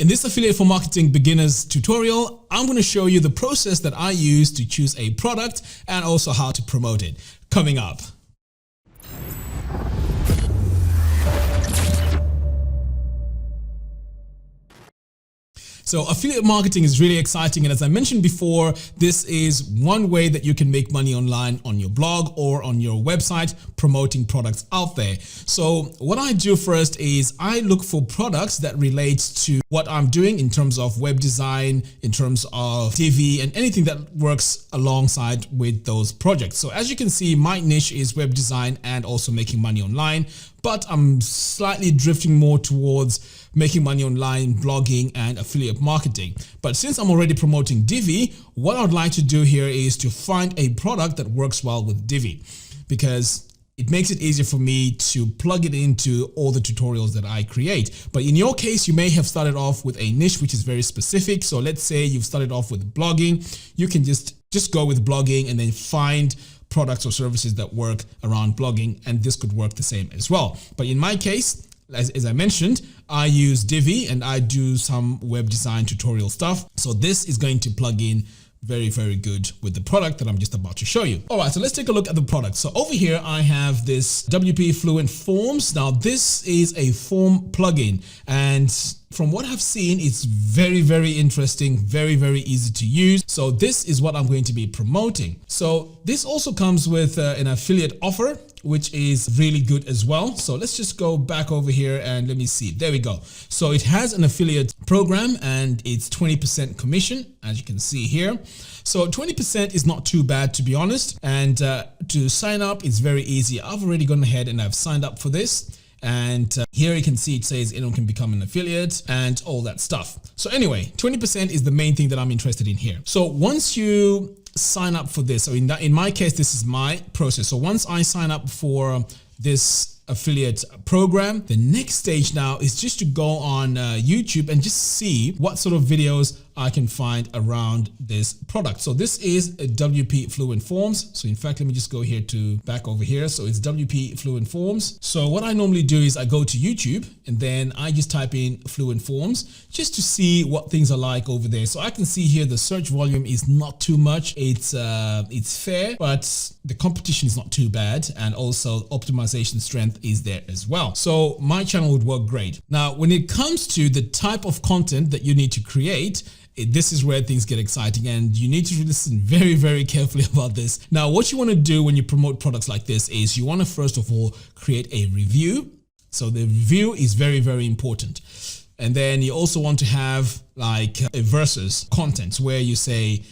In this affiliate for marketing beginners tutorial, I'm going to show you the process that I use to choose a product and also how to promote it. Coming up. So affiliate marketing is really exciting, and as I mentioned before, this is one way that you can make money online on your blog or on your website promoting products out there. So what I do first is I look for products that relate to what I'm doing in terms of web design, in terms of Divi, and anything that works alongside with those projects. So as you can see, my niche is web design and also making money online, but I'm slightly drifting more towards making money online, blogging, and affiliate marketing. But since I'm already promoting Divi, what I'd like to do here is to find a product that works well with Divi, because it makes it easier for me to plug it into all the tutorials that I create. But in your case, you may have started off with a niche which is very specific. So let's say you've started off with blogging. You can just go with blogging and then find products or services that work around blogging, and this could work the same as well. But in my case, as I mentioned, I use Divi and I do some web design tutorial stuff. So this is going to plug in very, very good with the product that I'm just about to show you. All right, so let's take a look at the product. So over here, I have this WP Fluent Forms. Now this is a form plugin, and from what I've seen, it's very, very interesting, very, very easy to use. So this is what I'm going to be promoting. So this also comes with an affiliate offer, which is really good as well. So let's just go back over here and let me see. There we go. So it has an affiliate program and it's 20% commission, as you can see here. So 20% is not too bad, to be honest. And to sign up, it's very easy. I've already gone ahead and I've signed up for this. And here you can see it says anyone can become an affiliate and all that stuff. So anyway, 20% is the main thing that I'm interested in here. So once you sign up for this, so in my case, this is my process. So once I sign up for this affiliate program, the next stage now is just to go on YouTube and just see what sort of videos I can find around this product. So this is a WP Fluent Forms. So in fact, let me just go here to back over here. So it's WP Fluent Forms. So what I normally do is I go to YouTube and then I just type in Fluent Forms just to see what things are like over there. So I can see here the search volume is not too much. It's fair, but the competition is not too bad. And also optimization strength is there as well. So my channel would work great. Now, when it comes to the type of content that you need to create, this is where things get exciting, and you need to listen very, very carefully about this. Now, what you want to do when you promote products like this is you want to first of all create a review. So the review is very, very important. And then you also want to have like a versus content where you say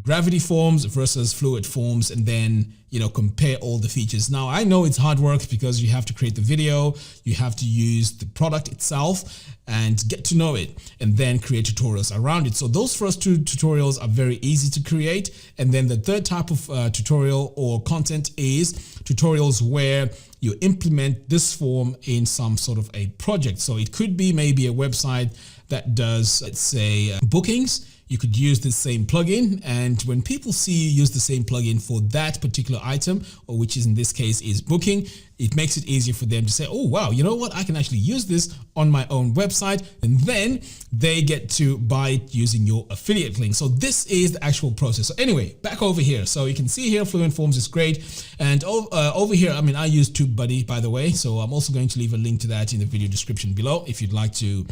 Gravity Forms versus Fluent Forms, and then compare all the features. Now I know it's hard work because you have to create the video, you have to use the product itself and get to know it, and then create tutorials around it. So those first two tutorials are very easy to create, and then the third type of tutorial or content is tutorials where you implement this form in some sort of a project. So it could be maybe a website that does, let's say, bookings. You could use the same plugin, and when people see you use the same plugin for that particular item, or which is in this case is booking, it makes it easier for them to say, oh wow, you know what, I can actually use this on my own website, and then they get to buy it using your affiliate link. So this is the actual process. So anyway, back over here. So you can see here Fluent Forms is great, and over here, I use TubeBuddy, by the way, so I'm also going to leave a link to that in the video description below if you'd like to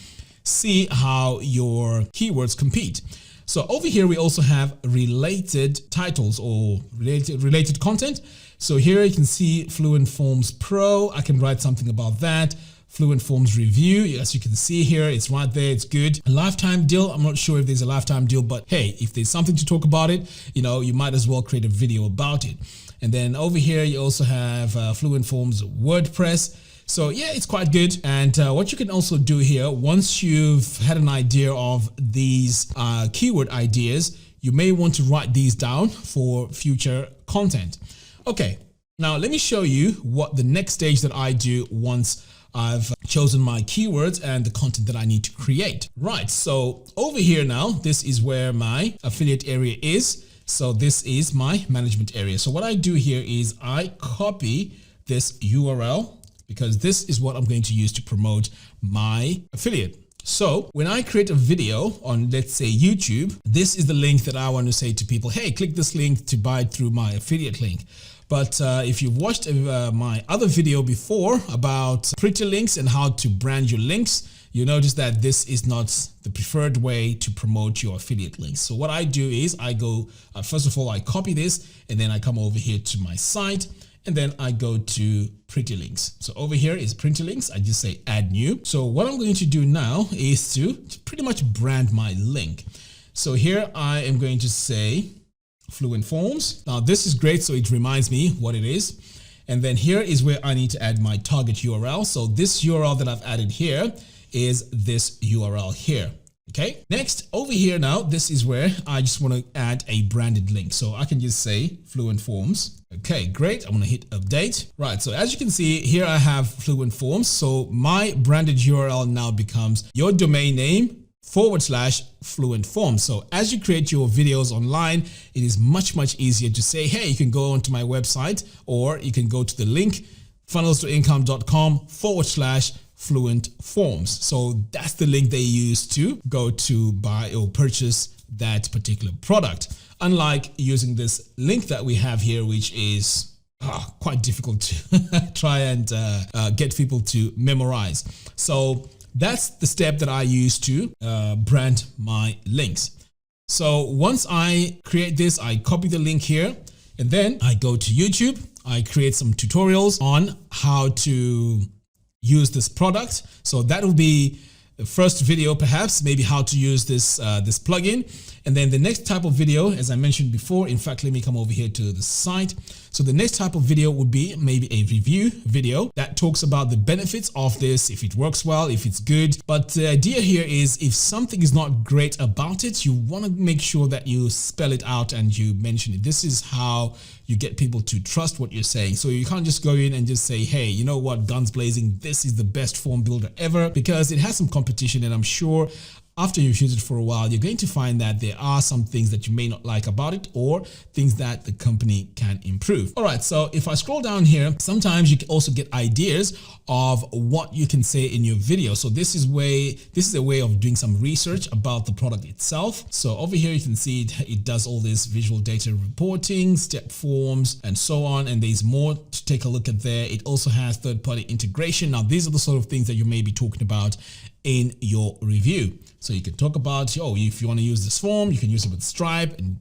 see how your keywords compete. So over here, we also have related titles or related content. So here you can see Fluent Forms Pro. I can write something about that. Fluent Forms Review, as you can see here, it's right there, it's good. A lifetime deal, I'm not sure if there's a lifetime deal, but hey, if there's something to talk about it, you might as well create a video about it. And then over here, you also have Fluent Forms WordPress. So yeah, it's quite good. And what you can also do here, once you've had an idea of these keyword ideas, you may want to write these down for future content. Okay, now let me show you what the next stage that I do once I've chosen my keywords and the content that I need to create. Right, so over here now, this is where my affiliate area is. So this is my management area. So what I do here is I copy this URL, because this is what I'm going to use to promote my affiliate. So when I create a video on, let's say, YouTube, this is the link that I want to say to people, hey, click this link to buy it through my affiliate link. But if you've watched my other video before about pretty links and how to brand your links, you notice that this is not the preferred way to promote your affiliate links. So what I do is I go, first of all, I copy this and then I come over here to my site and then I go to pretty links. So over here is pretty links. I just say add new. So what I'm going to do now is to pretty much brand my link. So here I am going to say Fluent Forms. Now this is great. So it reminds me what it is. And then here is where I need to add my target URL. So this URL that I've added here is this URL here. Okay. Next over here now, this is where I just want to add a branded link. So I can just say Fluent Forms. Okay, great. I'm going to hit update. Right. So as you can see here, I have Fluent Forms. So my branded URL now becomes your domain name /Fluent Forms. So as you create your videos online, it is much easier to say, hey, you can go onto my website, or you can go to the link funnelstoincome.com /Fluent Forms. So that's the link they use to go to buy or purchase that particular product. Unlike using this link that we have here, which is quite difficult to try and get people to memorize. So that's the step that I use to brand my links. So once I create this, I copy the link here and then I go to YouTube. I create some tutorials on how to use this product. So that will be the first video, perhaps, maybe how to use this this plugin. And then the next type of video, as I mentioned before, in fact, let me come over here to the site. So the next type of video would be maybe a review video that talks about the benefits of this, if it works well, if it's good. But the idea here is if something is not great about it, you want to make sure that you spell it out and you mention it. This is how you get people to trust what you're saying. So you can't just go in and just say, hey, you know what, guns blazing, this is the best form builder ever, because it has some competition. And I'm sure after you've used it for a while, you're going to find that there are some things that you may not like about it or things that the company can improve. All right, so if I scroll down here, sometimes you can also get ideas of what you can say in your video. So this is a way of doing some research about the product itself. So over here, you can see it does all this visual data reporting, step forms, and so on. And there's more to take a look at there. It also has third-party integration. Now, these are the sort of things that you may be talking about in your review. So you can talk about, if you want to use this form, you can use it with Stripe and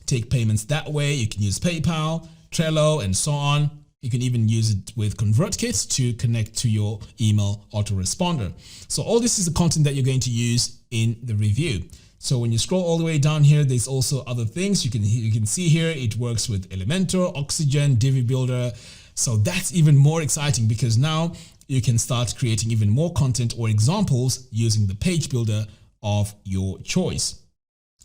take payments that way. You can use PayPal, Trello, and so on. You can even use it with ConvertKit to connect to your email autoresponder. So all this is the content that you're going to use in the review. So when you scroll all the way down here, there's also other things. You can see here it works with Elementor, Oxygen, Divi Builder. So that's even more exciting because now you can start creating even more content or examples using the page builder of your choice.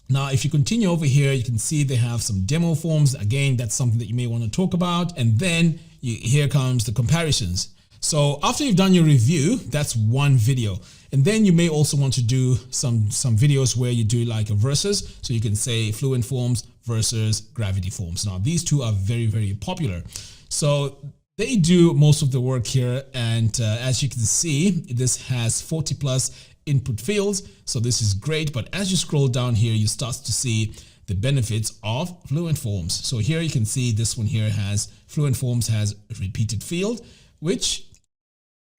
Now, if you continue over here, you can see they have some demo forms. Again, that's something that you may want to talk about. And then here comes the comparisons. So after you've done your review, that's one video. And then you may also want to do some videos where you do like a versus. So you can say Fluent Forms versus Gravity Forms. Now, these two are very popular. So they do most of the work here. And as you can see, this has 40 plus input fields. So this is great. But as you scroll down here, you start to see the benefits of Fluent Forms. So here you can see this one here has Fluent Forms has a repeated field, which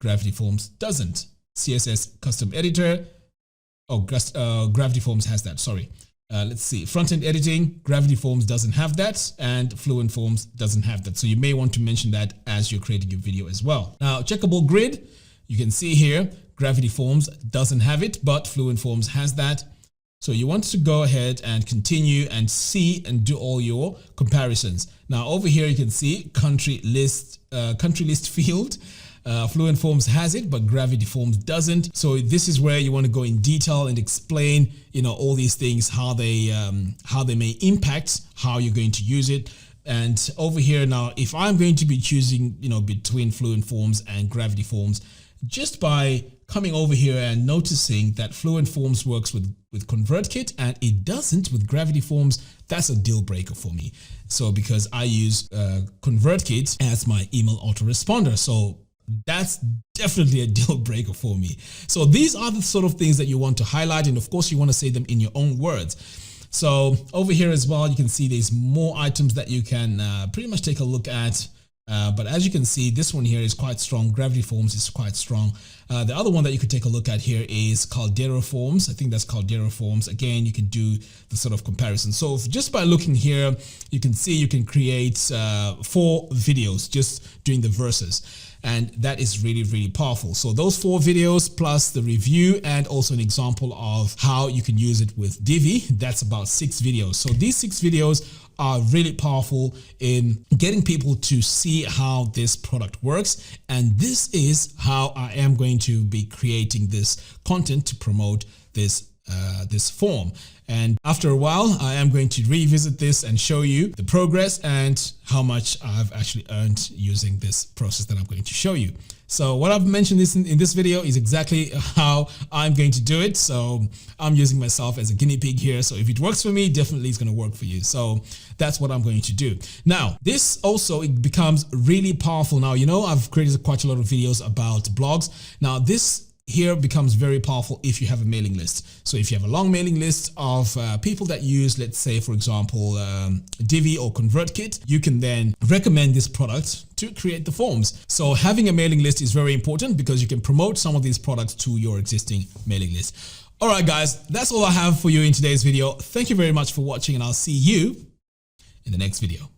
Gravity Forms doesn't. CSS custom editor. Gravity Forms has that. Sorry. Let's see, front-end editing, Gravity Forms doesn't have that, and Fluent Forms doesn't have that. So you may want to mention that as you're creating your video as well. Now, checkable grid, you can see here, Gravity Forms doesn't have it, but Fluent Forms has that. So you want to go ahead and continue and see and do all your comparisons. Now, over here, you can see country list field. Fluent Forms has it, but Gravity Forms doesn't. So this is where you want to go in detail and explain, all these things, how they may impact how you're going to use it. And over here now, if I'm going to be choosing, between Fluent Forms and Gravity Forms, just by coming over here and noticing that Fluent Forms works with ConvertKit and it doesn't with Gravity Forms, that's a deal breaker for me. So because I use ConvertKit as my email autoresponder. So that's definitely a deal breaker for me. So these are the sort of things that you want to highlight, and of course you want to say them in your own words. So over here as well, you can see there's more items that you can pretty much take a look at. But as you can see, this one here is quite strong. Gravity Forms is quite strong. The other one that you could take a look at here is Caldera Forms. I think that's Caldera Forms. Again, you can do the sort of comparison. So just by looking here, you can see you can create 4 videos just doing the verses. And that is really, really powerful. So those 4 videos plus the review and also an example of how you can use it with Divi, that's about 6 videos. So these 6 videos are really powerful in getting people to see how this product works. And this is how I am going to be creating this content to promote this form. And after a while, I am going to revisit this and show you the progress and how much I've actually earned using this process that I'm going to show you. So what I've mentioned in this video is exactly how I'm going to do it. So I'm using myself as a guinea pig here. So if it works for me, definitely it's going to work for you. So that's what I'm going to do. Now, this also, it becomes really powerful. Now, you know, I've created quite a lot of videos about blogs. Now, this here becomes very powerful if you have a mailing list. So if you have a long mailing list of people that use, let's say, for example, Divi or ConvertKit, you can then recommend this product to create the forms. So having a mailing list is very important because you can promote some of these products to your existing mailing list. All right, guys, that's all I have for you in today's video. Thank you very much for watching, and I'll see you in the next video.